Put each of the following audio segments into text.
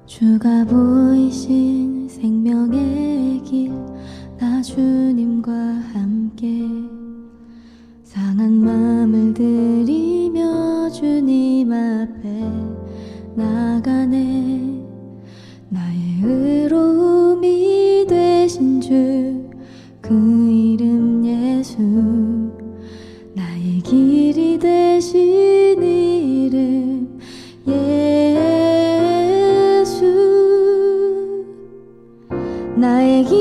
주가 보이신 생명의 길, 나 주님과 함께 상한 마음을 들이며 주님 앞에 나가네. 나의 의로움이 되신 주, 그 이름 예수, 나의 길이 되신 이름 예수. 나의 길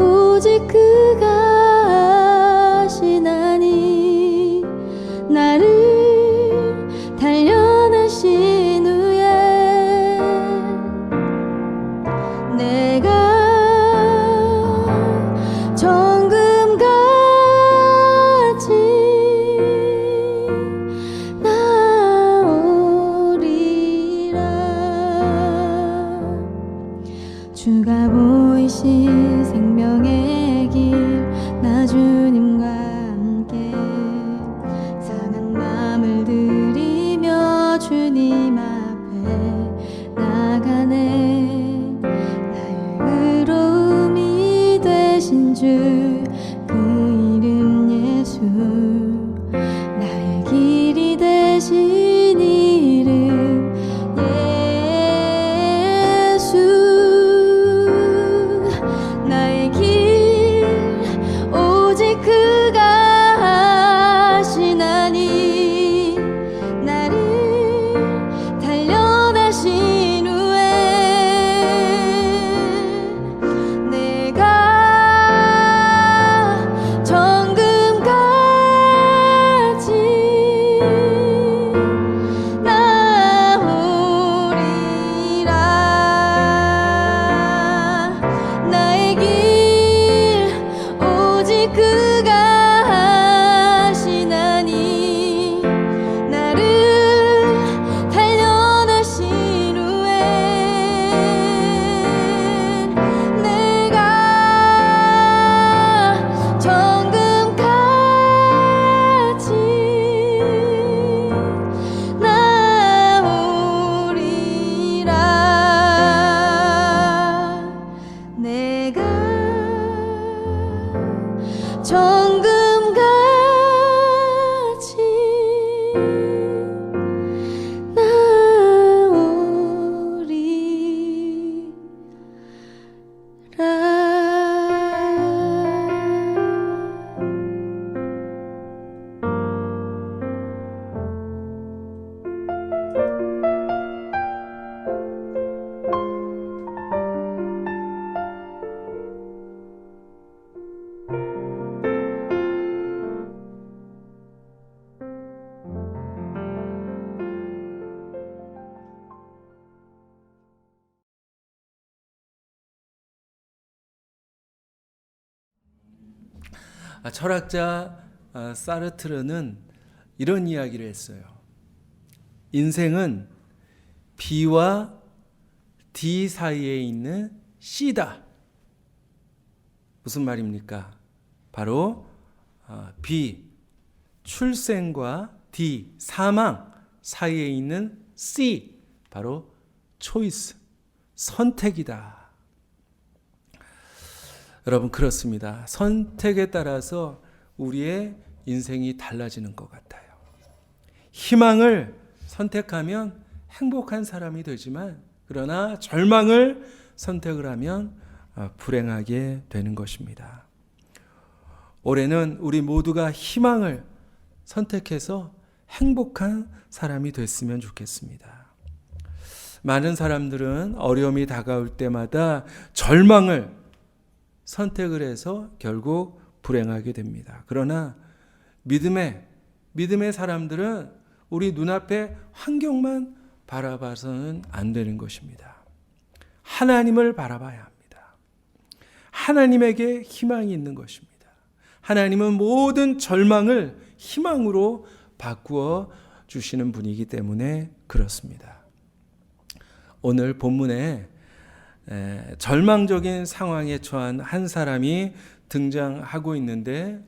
오직 그가 아시나니, 나를 단련하신 후에 내가 정금같이 나오리라. 주가 보이신 생명의 길, 나 주님과 함께 상한 마음을 들이며 주님 앞에 나가네. 나의 의로움이 되신 주, 그 이름 예수, 나의 길이 되신 이름 예수. 나의 길 오직 그가 아시나니, 나를 단련하신 후에 내가 정금같이 나오리라. 나의 길 오직 그가 아시나니, 나를 단련하신 후에 내가 정금같이 나오리라. 내가 정금같이 철학자 사르트르는 이런 이야기를 했어요. 인생은 B와 D 사이에 있는 C다. 무슨 말입니까? 바로 B, 출생과 D, 사망 사이에 있는 C, 바로 초이스, 선택이다. 여러분, 그렇습니다. 선택에 따라서 우리의 인생이 달라지는 것 같아요. 희망을 선택하면 행복한 사람이 되지만, 그러나 절망을 선택을 하면 불행하게 되는 것입니다. 올해는 우리 모두가 희망을 선택해서 행복한 사람이 됐으면 좋겠습니다. 많은 사람들은 어려움이 다가올 때마다 절망을 선택을 해서 결국 불행하게 됩니다. 그러나 믿음의 사람들은 우리 눈앞에 환경만 바라봐서는 안 되는 것입니다. 하나님을 바라봐야 합니다. 하나님에게 희망이 있는 것입니다. 하나님은 모든 절망을 희망으로 바꾸어 주시는 분이기 때문에 그렇습니다. 오늘 본문에 절망적인 상황에 처한 한 사람이 등장하고 있는데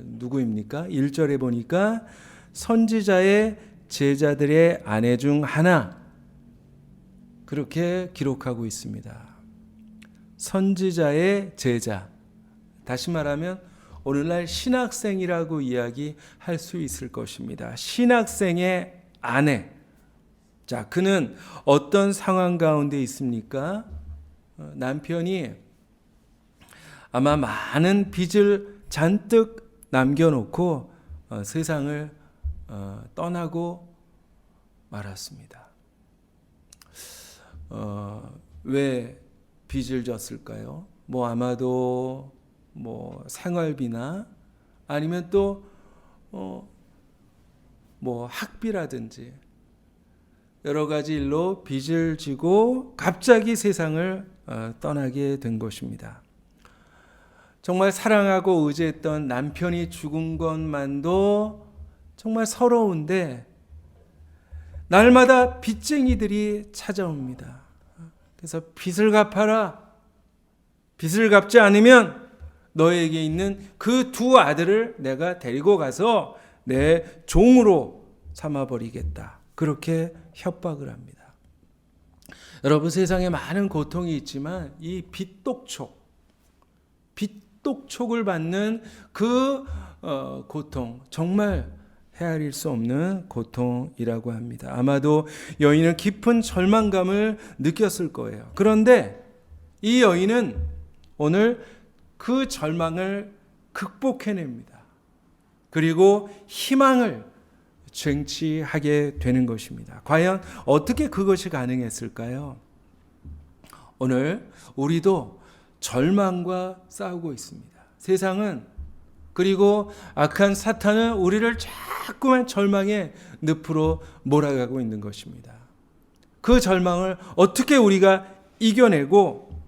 누구입니까? 1절에 보니까 선지자의 제자들의 아내 중 하나, 그렇게 기록하고 있습니다. 선지자의 제자, 다시 말하면 오늘날 신학생이라고 이야기할 수 있을 것입니다. 신학생의 아내. 자, 그는 어떤 상황 가운데 있습니까? 남편이 아마 많은 빚을 잔뜩 남겨놓고 세상을 떠나고 말았습니다. 왜 빚을 졌을까요? 아마도 생활비나 아니면 또 학비라든지 여러 가지 일로 빚을 지고 갑자기 세상을 떠나게 된 것입니다. 정말 사랑하고 의지했던 남편이 죽은 것만도 정말 서러운데 날마다 빚쟁이들이 찾아옵니다. 그래서 빚을 갚아라. 빚을 갚지 않으면 너에게 있는 그 두 아들을 내가 데리고 가서 내 종으로 삼아버리겠다. 그렇게 협박을 합니다. 여러분, 세상에 많은 고통이 있지만 이 빚독촉을 받는 그 고통, 정말 헤아릴 수 없는 고통이라고 합니다. 아마도 여인은 깊은 절망감을 느꼈을 거예요. 그런데 이 여인은 오늘 그 절망을 극복해냅니다. 그리고 희망을 쟁취하게 되는 것입니다. 과연 어떻게 그것이 가능했을까요? 오늘 우리도 절망과 싸우고 있습니다. 세상은, 그리고 악한 사탄은 우리를 자꾸만 절망의 늪으로 몰아가고 있는 것입니다. 그 절망을 어떻게 우리가 이겨내고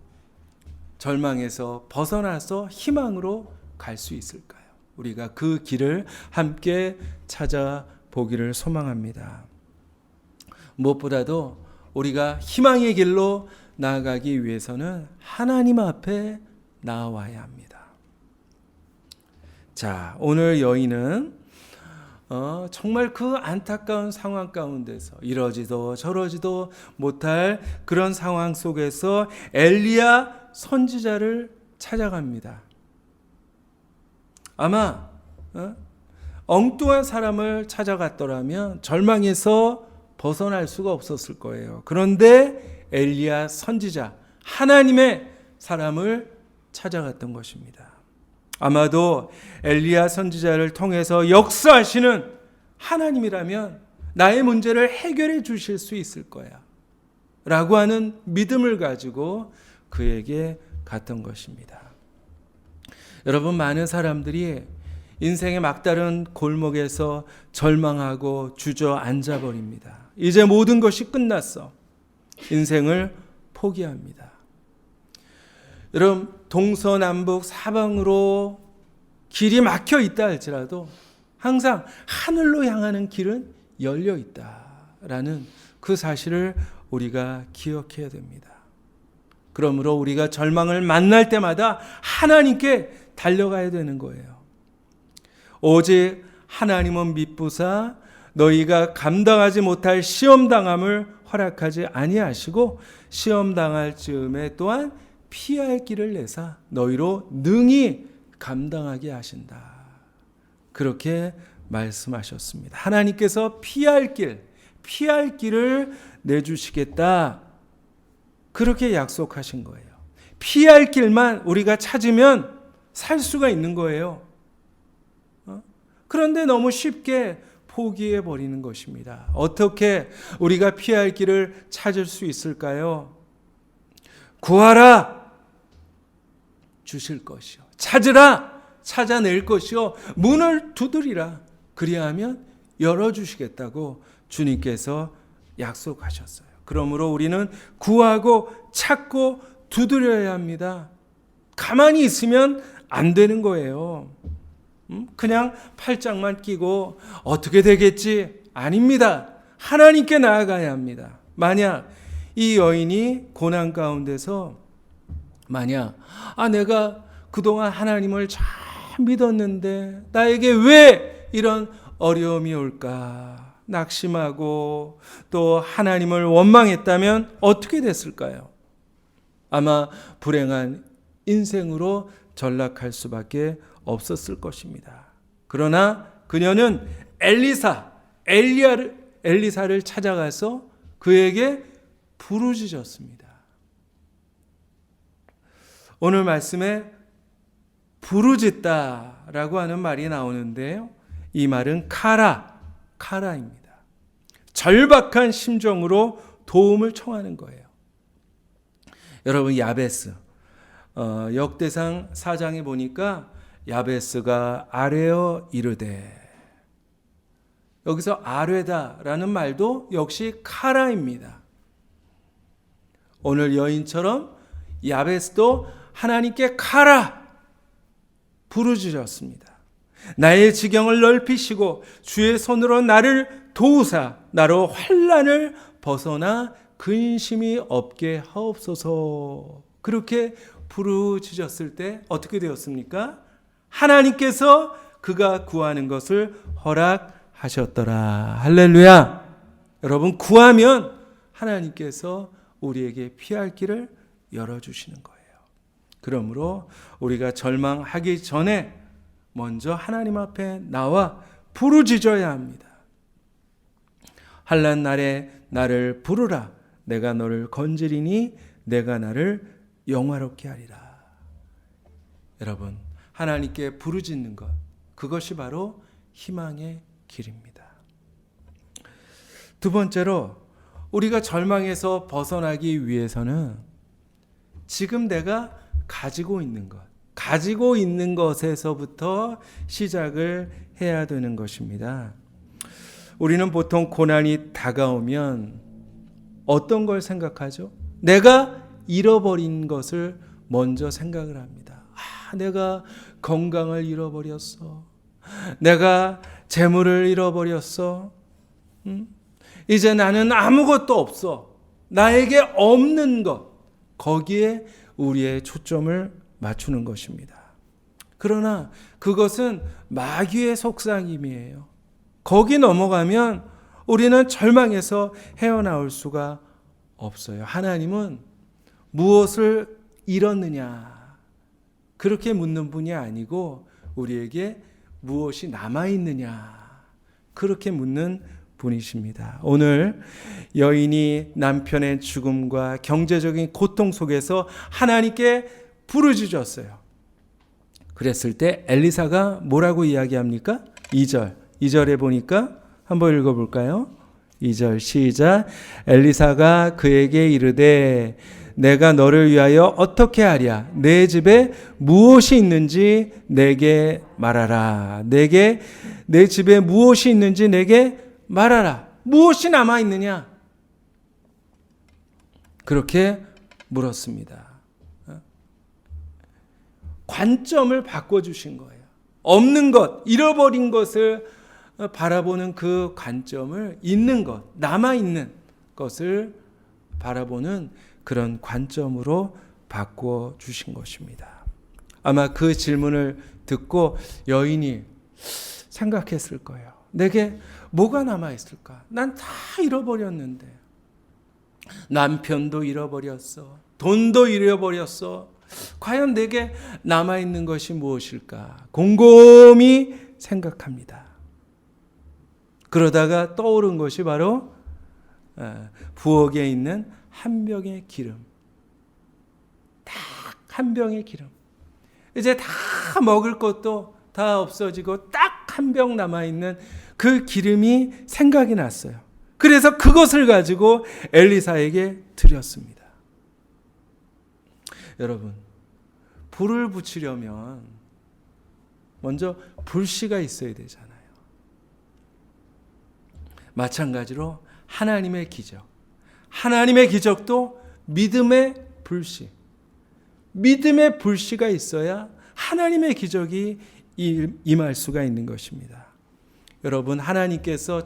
절망에서 벗어나서 희망으로 갈 수 있을까요? 우리가 그 길을 함께 찾아보기를 소망합니다. 무엇보다도 우리가 희망의 길로 나아가기 위해서는 하나님 앞에 나아와야 합니다. 자, 오늘 여인은 정말 그 안타까운 상황 가운데서 이러지도 저러지도 못할 그런 상황 속에서 엘리야 선지자를 찾아갑니다. 아마 엉뚱한 사람을 찾아갔더라면 절망에서 벗어날 수가 없었을 거예요. 그런데 엘리야 선지자, 하나님의 사람을 찾아갔던 것입니다. 아마도 엘리야 선지자를 통해서 역사하시는 하나님이라면 나의 문제를 해결해 주실 수 있을 거야 라고 하는 믿음을 가지고 그에게 갔던 것입니다. 여러분, 많은 사람들이 인생의 막다른 골목에서 절망하고 주저앉아 버립니다. 이제 모든 것이 끝났어. 인생을 포기합니다. 여러분, 동서남북 사방으로 길이 막혀 있다 할지라도 항상 하늘로 향하는 길은 열려 있다라는 그 사실을 우리가 기억해야 됩니다. 그러므로 우리가 절망을 만날 때마다 하나님께 달려가야 되는 거예요. 오직 하나님은 미쁘사 너희가 감당하지 못할 시험당함을 허락하지 아니하시고 시험당할 즈음에 또한 피할 길을 내사 너희로 능히 감당하게 하신다. 그렇게 말씀하셨습니다. 하나님께서 피할 길을 내주시겠다. 그렇게 약속하신 거예요. 피할 길만 우리가 찾으면 살 수가 있는 거예요. 그런데 너무 쉽게 포기해 버리는 것입니다. 어떻게 우리가 피할 길을 찾을 수 있을까요? 구하라, 주실 것이요. 찾으라, 찾아낼 것이요. 문을 두드리라, 그리하면 열어주시겠다고 주님께서 약속하셨어요. 그러므로 우리는 구하고 찾고 두드려야 합니다. 가만히 있으면 안 되는 거예요. 그냥 팔짱만 끼고 어떻게 되겠지? 아닙니다. 하나님께 나아가야 합니다. 만약 이 여인이 고난 가운데서 내가 그동안 하나님을 잘 믿었는데 나에게 왜 이런 어려움이 올까? 낙심하고 또 하나님을 원망했다면 어떻게 됐을까요? 아마 불행한 인생으로 전락할 수밖에 없었을 것입니다. 그러나 그녀는 엘리사를 찾아가서 그에게 부르짖었습니다. 오늘 말씀에 부르짖다라고 하는 말이 나오는데요. 이 말은 카라입니다. 절박한 심정으로 도움을 청하는 거예요. 여러분, 야베스 역대상 4장에 보니까 야베스가 아뢰어 이르되, 여기서 아뢰다라는 말도 역시 카라입니다. 오늘 여인처럼 야베스도 하나님께 카라 부르짖었습니다. 나의 지경을 넓히시고 주의 손으로 나를 도우사 나로 환난을 벗어나 근심이 없게 하옵소서. 그렇게 부르짖었을 때 어떻게 되었습니까? 하나님께서 그가 구하는 것을 허락하셨더라. 할렐루야. 여러분, 구하면 하나님께서 우리에게 피할 길을 열어주시는 거예요. 그러므로 우리가 절망하기 전에 먼저 하나님 앞에 나와 부르짖어야 합니다. 환난 날에 나를 부르라. 내가 너를 건지리니 내가 나를 영화롭게 하리라. 여러분, 하나님께 부르짖는 것, 그것이 바로 희망의 길입니다. 두 번째로, 우리가 절망에서 벗어나기 위해서는 지금 내가 가지고 있는 것에서부터 시작을 해야 되는 것입니다. 우리는 보통 고난이 다가오면 어떤 걸 생각하죠? 내가 잃어버린 것을 먼저 생각을 합니다. 내가 건강을 잃어버렸어. 내가 재물을 잃어버렸어. 이제 나는 아무것도 없어. 나에게 없는 것. 거기에 우리의 초점을 맞추는 것입니다. 그러나 그것은 마귀의 속삭임이에요. 거기 넘어가면 우리는 절망에서 헤어나올 수가 없어요. 하나님은 무엇을 잃었느냐, 그렇게 묻는 분이 아니고 우리에게 무엇이 남아있느냐, 그렇게 묻는 분이십니다. 오늘 여인이 남편의 죽음과 경제적인 고통 속에서 하나님께 부르짖었어요. 그랬을 때 엘리사가 뭐라고 이야기합니까? 2절에 보니까 한번 읽어볼까요? 2절 시작. 엘리사가 그에게 이르되 내가 너를 위하여 어떻게 하랴? 내 집에 무엇이 있는지 내게 말하라. 내 집에 무엇이 있는지 내게 말하라. 무엇이 남아있느냐? 그렇게 물었습니다. 관점을 바꿔주신 거예요. 없는 것, 잃어버린 것을 바라보는 그 관점을, 있는 것, 남아있는 것을 바라보는 그런 관점으로 바꿔주신 것입니다. 아마 그 질문을 듣고 여인이 생각했을 거예요. 내게 뭐가 남아있을까? 난 다 잃어버렸는데. 남편도 잃어버렸어. 돈도 잃어버렸어. 과연 내게 남아있는 것이 무엇일까? 곰곰이 생각합니다. 그러다가 떠오른 것이 바로 부엌에 있는 한 병의 기름. 딱 한 병의 기름. 이제 다 먹을 것도 다 없어지고 딱 한 병 남아있는 그 기름이 생각이 났어요. 그래서 그것을 가지고 엘리사에게 드렸습니다. 여러분, 불을 붙이려면 먼저 불씨가 있어야 되잖아요. 마찬가지로 하나님의 기적도 믿음의 불씨가 있어야 하나님의 기적이 임할 수가 있는 것입니다. 여러분, 하나님께서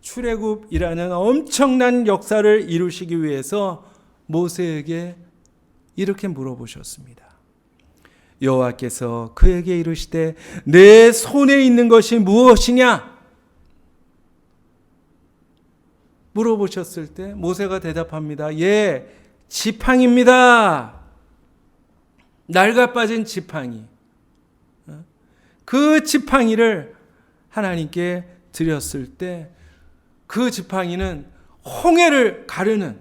출애굽이라는 엄청난 역사를 이루시기 위해서 모세에게 이렇게 물어보셨습니다. 여호와께서 그에게 이르시되 내 손에 있는 것이 무엇이냐? 물어보셨을 때 모세가 대답합니다. 예, 지팡입니다. 낡아 빠진 지팡이. 그 지팡이를 하나님께 드렸을 때 그 지팡이는 홍해를 가르는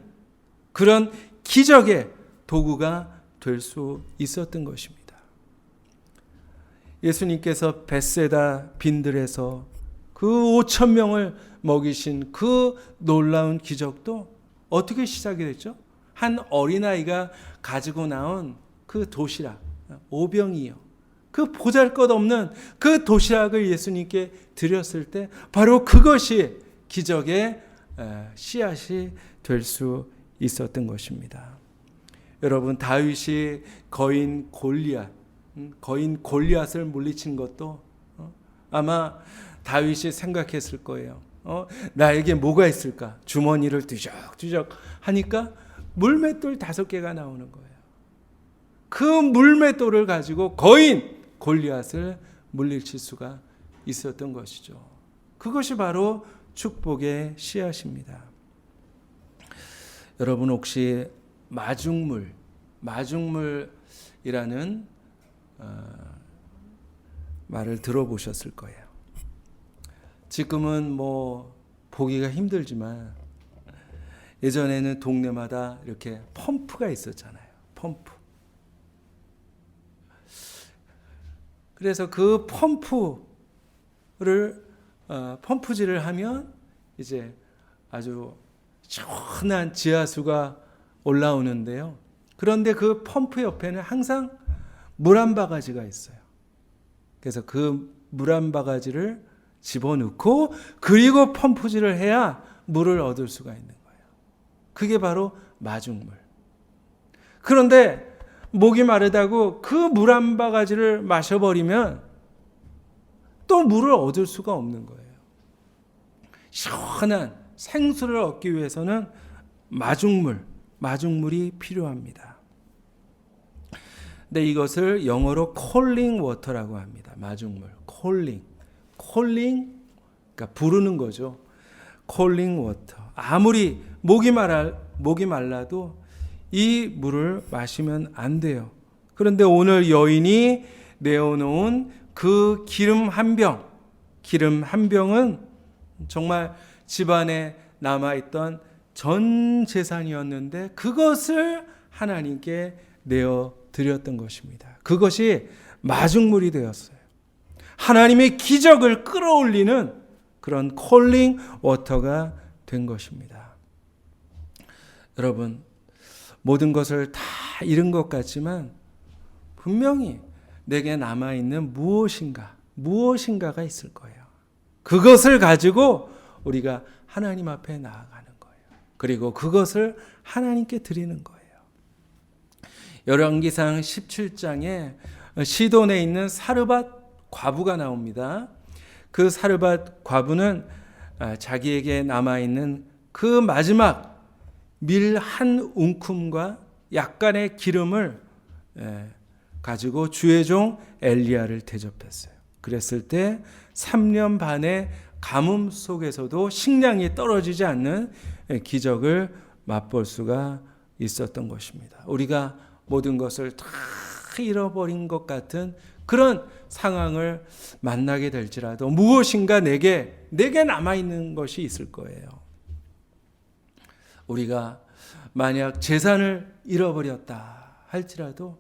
그런 기적의 도구가 될 수 있었던 것입니다. 예수님께서 벳세다 빈들에서 그 5천 명을 먹이신 그 놀라운 기적도 어떻게 시작이 됐죠? 한 어린아이가 가지고 나온 그 도시락, 오병이요. 그 보잘것없는 그 도시락을 예수님께 드렸을 때 바로 그것이 기적의 씨앗이 될 수 있었던 것입니다. 여러분, 다윗이 거인 골리앗을 물리친 것도 아마 다윗이 생각했을 거예요. 나에게 뭐가 있을까? 주머니를 뒤적뒤적 하니까 물맷돌 5개가 나오는 거예요. 그 물맷돌을 가지고 거인 골리앗을 물리칠 수가 있었던 것이죠. 그것이 바로 축복의 씨앗입니다. 여러분, 혹시 마중물이라는 말을 들어보셨을 거예요. 지금은 뭐 보기가 힘들지만 예전에는 동네마다 이렇게 펌프가 있었잖아요. 펌프. 그래서 그 펌프질을 하면 이제 아주 시원한 지하수가 올라오는데요. 그런데 그 펌프 옆에는 항상 물 한 바가지가 있어요. 그래서 그 물 한 바가지를 집어넣고 그리고 펌프질을 해야 물을 얻을 수가 있는 거예요. 그게 바로 마중물. 그런데 목이 마르다고 그 물 한 바가지를 마셔버리면 또 물을 얻을 수가 없는 거예요. 시원한 생수를 얻기 위해서는 마중물이 필요합니다. 근데 이것을 영어로 콜링 워터라고 합니다. 마중물, 콜링, 그러니까 부르는 거죠. 콜링 워터. 아무리 목이 말라도 이 물을 마시면 안 돼요. 그런데 오늘 여인이 내어놓은 그 기름 한 병은 정말 집안에 남아있던 전 재산이었는데 그것을 하나님께 내어드렸던 것입니다. 그것이 마중물이 되었어요. 하나님의 기적을 끌어올리는 그런 콜링 워터가 된 것입니다. 여러분, 모든 것을 다 잃은 것 같지만 분명히 내게 남아있는 무엇인가가 있을 거예요. 그것을 가지고 우리가 하나님 앞에 나아가는 거예요. 그리고 그것을 하나님께 드리는 거예요. 열왕기상 17장에 시돈에 있는 사르밧 과부가 나옵니다. 그 사르밧 과부는 자기에게 남아있는 그 마지막 밀 한 움큼과 약간의 기름을 가지고 주의 종 엘리야를 대접했어요. 그랬을 때 3년 반의 가뭄 속에서도 식량이 떨어지지 않는 기적을 맛볼 수가 있었던 것입니다. 우리가 모든 것을 다 잃어버린 것 같은 그런 상황을 만나게 될지라도 무엇인가 내게 남아있는 것이 있을 거예요. 우리가 만약 재산을 잃어버렸다 할지라도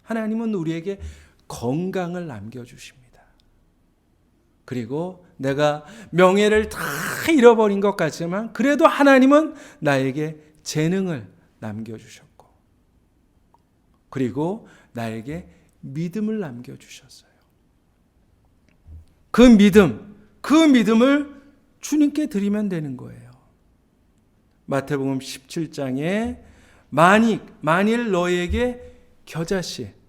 하나님은 우리에게 건강을 남겨주십니다. 그리고 내가 명예를 다 잃어버린 것 같지만 그래도 하나님은 나에게 재능을 남겨주셨고 그리고 나에게 믿음을 남겨주셨어요. 그 믿음을 주님께 드리면 되는 거예요. 마태복음 17장에 만일 너에게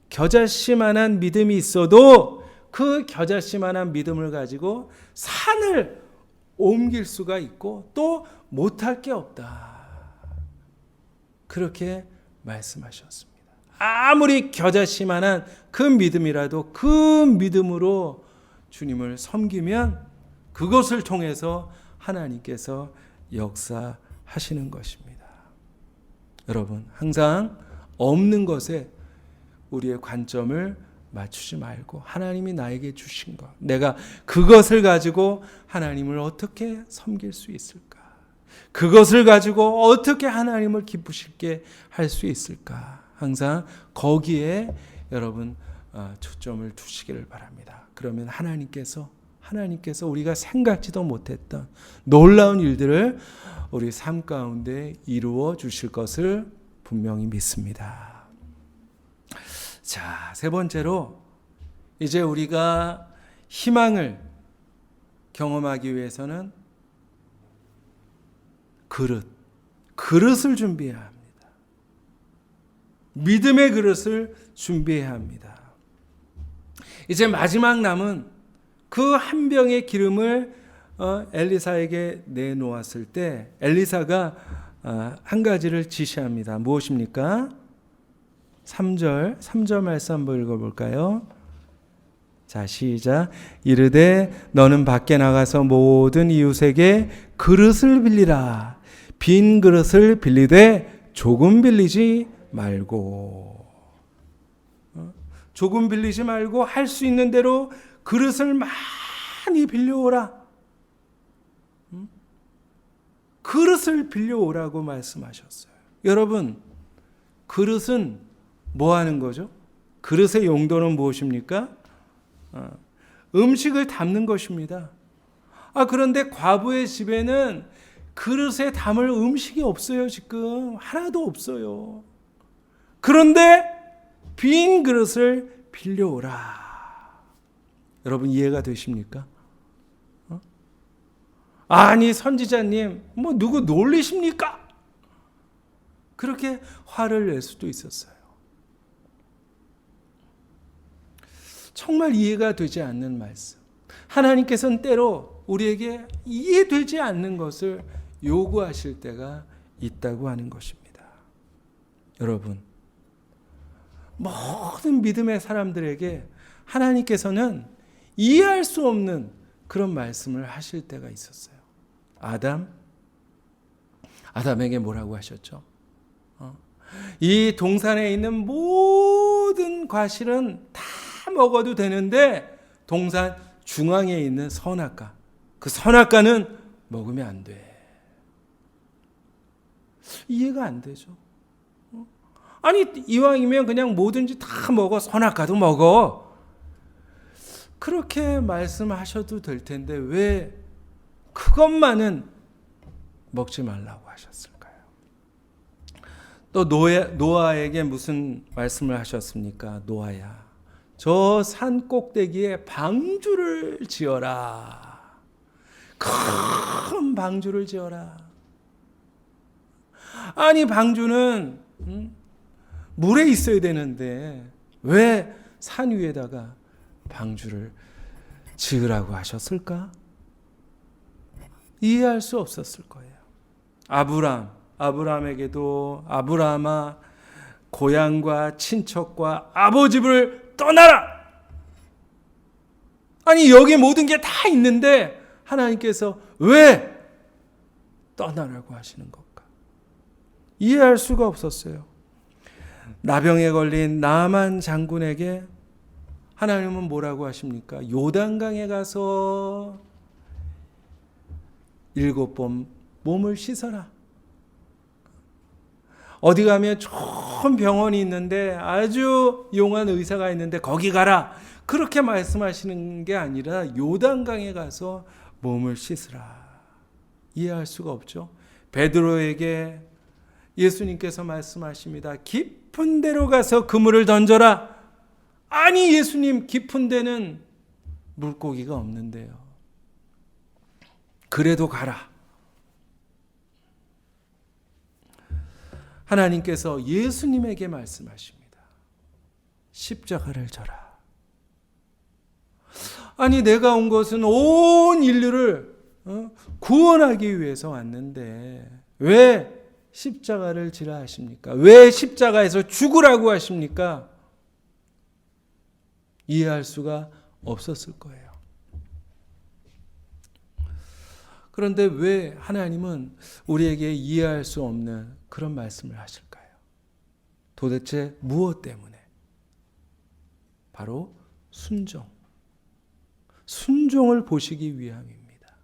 겨자씨만한 믿음이 있어도 그 겨자씨만한 믿음을 가지고 산을 옮길 수가 있고 또 못할 게 없다. 그렇게 말씀하셨습니다. 아무리 겨자씨만한 그 믿음이라도 그 믿음으로 주님을 섬기면 그것을 통해서 하나님께서 역사하시는 것입니다. 여러분, 항상 없는 것에 우리의 관점을 맞추지 말고 하나님이 나에게 주신 것, 내가 그것을 가지고 하나님을 어떻게 섬길 수 있을까? 그것을 가지고 어떻게 하나님을 기쁘시게 할 수 있을까? 항상 거기에 여러분 초점을 두시기를 바랍니다. 그러면 하나님께서 우리가 생각지도 못했던 놀라운 일들을 우리 삶 가운데 이루어 주실 것을 분명히 믿습니다. 자, 세 번째로 이제 우리가 희망을 경험하기 위해서는 그릇을 준비해야 합니다. 믿음의 그릇을 준비해야 합니다. 이제 마지막 남은 그 한 병의 기름을 엘리사에게 내놓았을 때 엘리사가 한 가지를 지시합니다. 무엇입니까? 3절 말씀 한번 읽어볼까요? 자, 시작. 이르되 너는 밖에 나가서 모든 이웃에게 그릇을 빌리라. 빈 그릇을 빌리되 조금 빌리지 말고. 조금 빌리지 말고 할 수 있는 대로 그릇을 많이 빌려오라. 그릇을 빌려오라고 말씀하셨어요. 여러분, 그릇은 뭐 하는 거죠? 그릇의 용도는 무엇입니까? 음식을 담는 것입니다. 그런데 과부의 집에는 그릇에 담을 음식이 없어요. 지금 하나도 없어요. 그런데 빈 그릇을 빌려오라. 여러분, 이해가 되십니까? 아니, 선지자님, 누구 놀리십니까? 그렇게 화를 낼 수도 있었어요. 정말 이해가 되지 않는 말씀. 하나님께서는 때로 우리에게 이해되지 않는 것을 요구하실 때가 있다고 하는 것입니다. 여러분, 모든 믿음의 사람들에게 하나님께서는 이해할 수 없는 그런 말씀을 하실 때가 있었어요. 아담에게 뭐라고 하셨죠? 이 동산에 있는 모든 과실은 다 먹어도 되는데 동산 중앙에 있는 선악과, 그 선악과는 먹으면 안 돼. 이해가 안 되죠. 아니, 이왕이면 그냥 뭐든지 다 먹어. 선악과도 먹어. 그렇게 말씀하셔도 될 텐데 왜 그것만은 먹지 말라고 하셨을까요? 또 노아에게 무슨 말씀을 하셨습니까? 노아야, 저 산 꼭대기에 방주를 지어라. 큰 방주를 지어라. 아니, 방주는 물에 있어야 되는데 왜 산 위에다가 방주를 지으라고 하셨을까? 이해할 수 없었을 거예요. 아브라함에게도 아브라함아, 고향과 친척과 아버지를 떠나라. 아니, 여기 모든 게 다 있는데 하나님께서 왜 떠나라고 하시는 걸까? 이해할 수가 없었어요. 나병에 걸린 나만 장군에게 하나님은 뭐라고 하십니까? 요단강에 가서 7번 몸을 씻어라. 어디 가면 좋은 병원이 있는데 아주 용한 의사가 있는데 거기 가라. 그렇게 말씀하시는 게 아니라 요단강에 가서 몸을 씻으라. 이해할 수가 없죠. 베드로에게 예수님께서 말씀하십니다. 깊은 데로 가서 그물을 던져라. 아니, 예수님, 깊은 데는 물고기가 없는데요. 그래도 가라. 하나님께서 예수님에게 말씀하십니다. 십자가를 져라. 아니, 내가 온 것은 온 인류를 구원하기 위해서 왔는데 왜 십자가를 지라 하십니까? 왜 십자가에서 죽으라고 하십니까? 이해할 수가 없었을 거예요. 그런데 왜 하나님은 우리에게 이해할 수 없는 그런 말씀을 하실까요? 도대체 무엇 때문에? 바로 순종을 보시기 위함입니다.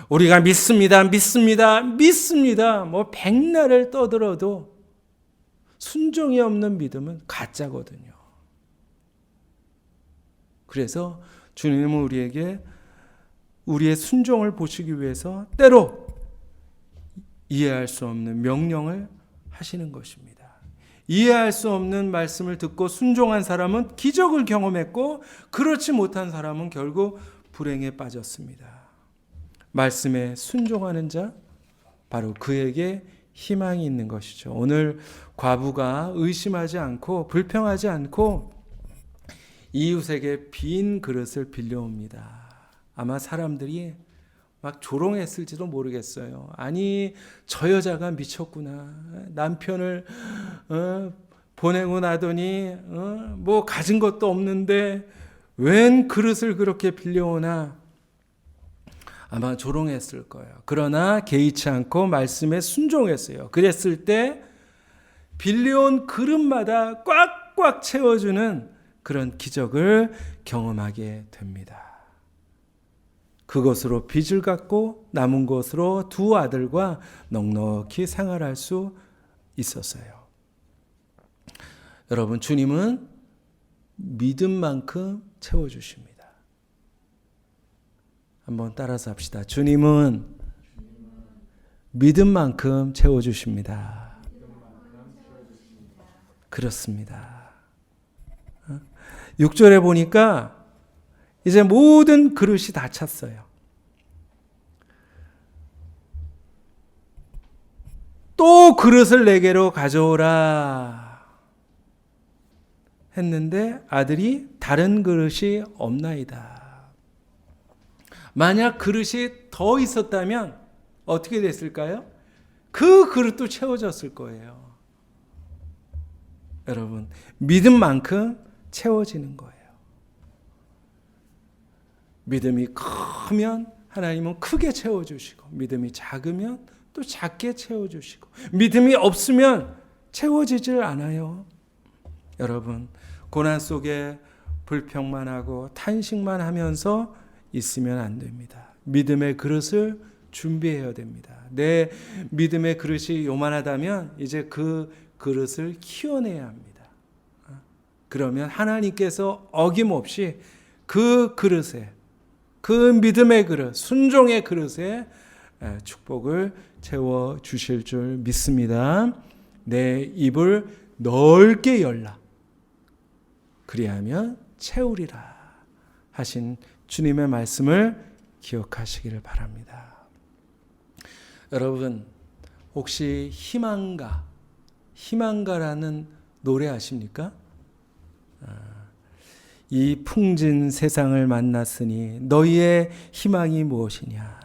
우리가 믿습니다. 뭐 백날을 떠들어도 순종이 없는 믿음은 가짜거든요. 그래서 주님은 우리에게 우리의 순종을 보시기 위해서 때로 이해할 수 없는 명령을 하시는 것입니다. 이해할 수 없는 말씀을 듣고 순종한 사람은 기적을 경험했고, 그렇지 못한 사람은 결국 불행에 빠졌습니다. 말씀에 순종하는 자, 바로 그에게 희망이 있는 것이죠. 오늘 과부가 의심하지 않고 불평하지 않고 이웃에게 빈 그릇을 빌려옵니다. 아마 사람들이 막 조롱했을지도 모르겠어요. 아니, 저 여자가 미쳤구나. 남편을 보내고 나더니 뭐 가진 것도 없는데 웬 그릇을 그렇게 빌려오나. 아마 조롱했을 거예요. 그러나 개의치 않고 말씀에 순종했어요. 그랬을 때 빌려온 그릇마다 꽉꽉 채워주는 그런 기적을 경험하게 됩니다. 그것으로 빚을 갚고 남은 것으로 두 아들과 넉넉히 생활할 수 있었어요. 여러분, 주님은 믿음만큼 채워주십니다. 한번 따라서 합시다. 주님은 믿음만큼 채워주십니다. 그렇습니다. 6절에 보니까 이제 모든 그릇이 다 찼어요. 또 그릇을 내게로 가져오라 했는데 아들이 다른 그릇이 없나이다. 만약 그릇이 더 있었다면 어떻게 됐을까요? 그 그릇도 채워졌을 거예요. 여러분, 믿음만큼 채워지는 거예요. 믿음이 크면 하나님은 크게 채워주시고, 믿음이 작으면 또 작게 채워주시고, 믿음이 없으면 채워지질 않아요. 여러분, 고난 속에 불평만 하고 탄식만 하면서 있으면 안 됩니다. 믿음의 그릇을 준비해야 됩니다. 내 믿음의 그릇이 요만하다면 이제 그 그릇을 키워내야 합니다. 그러면 하나님께서 어김없이 그 그릇에, 그 믿음의 그릇, 순종의 그릇에 축복을 채워 주실 줄 믿습니다. 내 입을 넓게 열라. 그리하면 채우리라 하신 주님의 말씀을 기억하시기를 바랍니다. 여러분, 혹시 희망가라는 노래 아십니까? 이 풍진 세상을 만났으니 너희의 희망이 무엇이냐?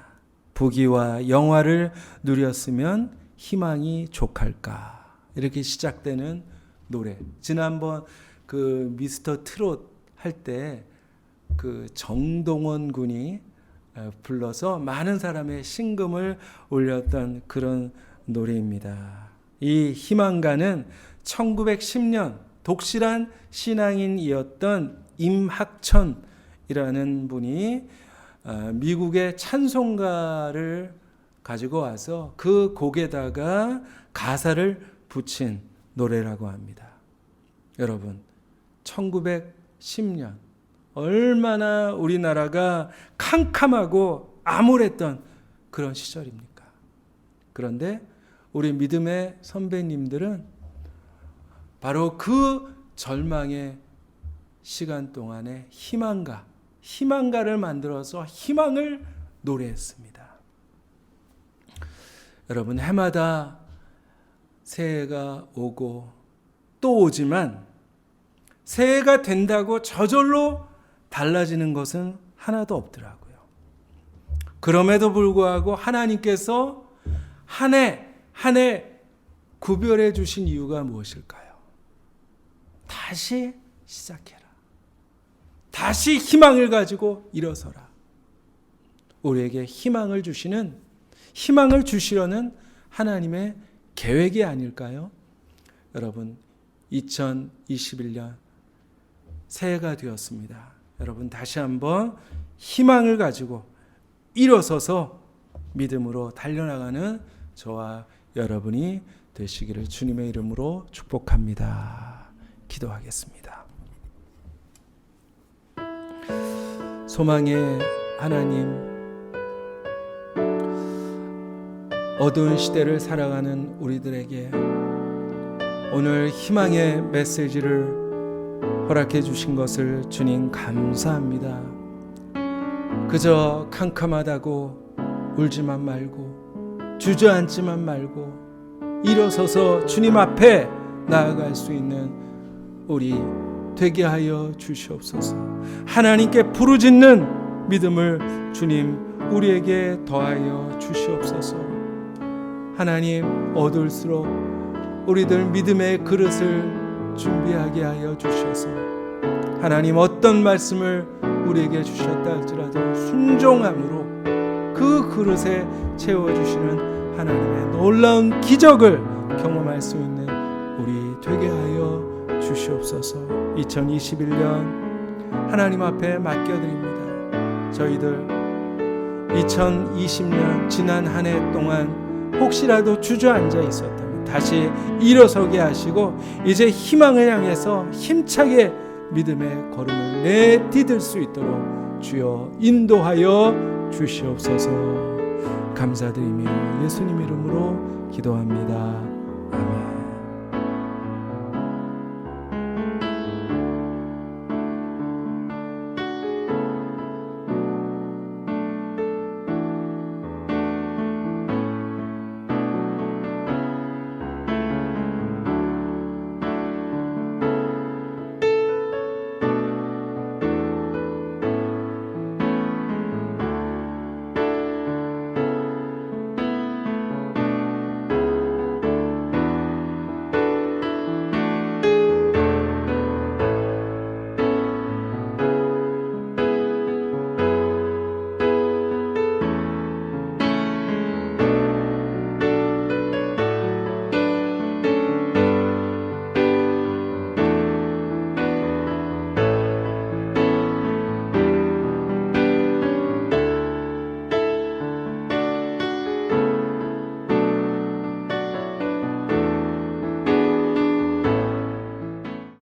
부귀와 영화를 누렸으면 희망이 족할까? 이렇게 시작되는 노래. 지난번 그 미스터 트롯 할 때 그 정동원 군이 불러서 많은 사람의 신금을 올렸던 그런 노래입니다. 이 희망가는 1910년 독실한 신앙인이었던 임학천이라는 분이 미국의 찬송가를 가지고 와서 그 곡에다가 가사를 붙인 노래라고 합니다. 여러분, 1910년 얼마나 우리나라가 캄캄하고 암울했던 그런 시절입니까? 그런데 우리 믿음의 선배님들은 바로 그 절망의 시간 동안에 희망가를 만들어서 희망을 노래했습니다. 여러분, 해마다 새해가 오고 또 오지만 새해가 된다고 저절로 달라지는 것은 하나도 없더라고요. 그럼에도 불구하고 하나님께서 한 해 구별해 주신 이유가 무엇일까요? 다시 시작해라. 다시 희망을 가지고 일어서라. 우리에게 희망을 주시려는 하나님의 계획이 아닐까요? 여러분, 2021년 새해가 되었습니다. 여러분, 다시 한번 희망을 가지고 일어서서 믿음으로 달려나가는 저와 여러분이 되시기를 주님의 이름으로 축복합니다. 기도하겠습니다. 소망의 하나님, 어두운 시대를 살아가는 우리들에게 오늘 희망의 메시지를 허락해 주신 것을 주님 감사합니다. 그저 캄캄하다고 울지만 말고 주저앉지만 말고 일어서서 주님 앞에 나아갈 수 있는 우리 되게 하여 주시옵소서. 하나님께 부르짖는 믿음을 주님 우리에게 더하여 주시옵소서. 하나님, 어두울수록 우리들 믿음의 그릇을 준비하게 하여 주셔서 하나님, 어떤 말씀을 우리에게 주셨다 할지라도 순종함으로 그 그릇에 채워주시는 하나님의 놀라운 기적을 경험할 수 있는 우리 되게 하여 주시옵소서. 2021년 하나님 앞에 맡겨드립니다. 저희들 2020년 지난 한 해 동안 혹시라도 주저앉아 있었다면 다시 일어서게 하시고 이제 희망을 향해서 힘차게 믿음의 걸음을 내디딜 수 있도록 주여 인도하여 주시옵소서. 감사드리며 예수님 이름으로 기도합니다.